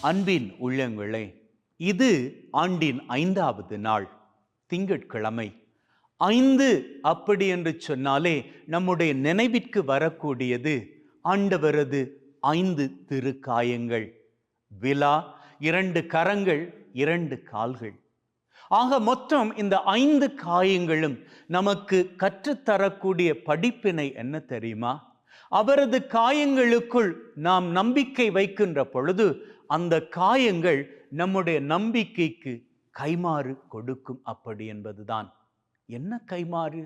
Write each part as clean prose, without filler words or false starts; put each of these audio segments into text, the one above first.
அன்பின் உள்ளங்களே, இது ஆண்டின் 5வது நாள், திங்கட்கிழமை. 5 அப்படி என்று சொன்னாலே நம்முடைய நினைவிற்கு வரக்கூடியது ஆண்டவரது 5 திருக்காயங்கள். விலா, 2 கரங்கள், 2 கால்கள். ஆக மொத்தம் இந்த 5 காயங்களும் நமக்கு கற்றுத்தரக்கூடிய படிப்பினை என்ன தெரியுமா? அவரது காயங்களுக்குள் நாம் நம்பிக்கை வைக்கின்ற பொழுது அந்த காயங்கள் நம்முடைய நம்பிக்கைக்கு கைமாறு கொடுக்கும் அப்படி என்பதுதான். என்ன கைமாறு?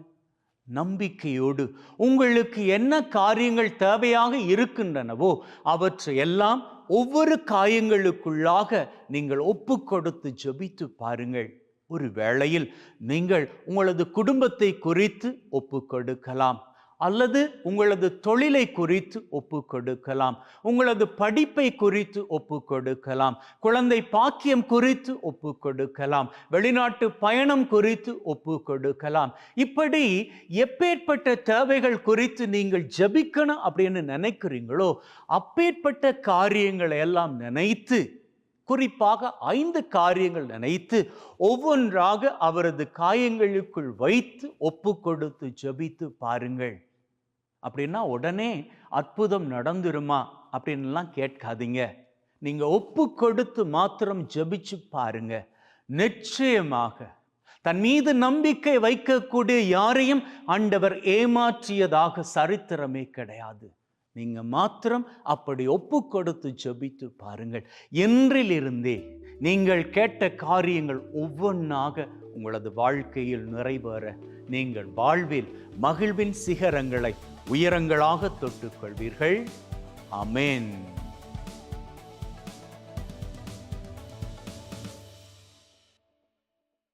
நம்பிக்கையோடு உங்களுக்கு என்ன காரியங்கள் தேவையாக இருக்கின்றனவோ அவற்றையெல்லாம் ஒவ்வொரு காயங்களுக்குள்ளாக நீங்கள் ஒப்பு கொடுத்து ஜெபித்து பாருங்கள். ஒரு வேளையில் நீங்கள் உங்களது குடும்பத்தை குறித்து ஒப்பு கொடுக்கலாம், அல்லது உங்களது தொழிலை குறித்து ஒப்பு கொடுக்கலாம், உங்களது படிப்பை குறித்து ஒப்பு கொடுக்கலாம், குழந்தை பாக்கியம் குறித்து ஒப்பு கொடுக்கலாம், வெளிநாட்டு பயணம் குறித்து ஒப்பு கொடுக்கலாம். இப்படி எப்பேற்பட்ட தேவைகள் குறித்து நீங்கள் ஜெபிக்கணும் அப்படின்னு நினைக்கிறீங்களோ அப்பேற்பட்ட காரியங்களை எல்லாம் நினைத்து, குறிப்பாக 5 காரியங்கள் நினைத்து ஒவ்வொன்றாக அவரது காயங்களுக்குள் வைத்து ஒப்பு கொடுத்து ஜெபித்து பாருங்கள். அப்படின்னா உடனே அற்புதம் நடந்துருமா அப்படின்லாம் கேட்காதீங்க. நீங்க ஒப்பு கொடுத்து மாத்திரம் ஜெபிச்சு பாருங்க. நிச்சயமாக தன் மீது நம்பிக்கை வைக்கக்கூடிய யாரையும் ஆண்டவர் ஏமாற்றியதாக சரித்திரமே கிடையாது. நீங்க மாத்திரம் அப்படி ஒப்பு கொடுத்து ஜெபித்து பாருங்கள். என்றிலிருந்தே நீங்கள் கேட்ட காரியங்கள் ஒவ்வொன்றாக உங்களது வாழ்க்கையில் நிறைவேற நீங்கள் வாழ்வில் மகிழ்வின் சிகரங்களை உயரங்களாக தொட்டுக்கொள்வீர்கள். ஆமென்.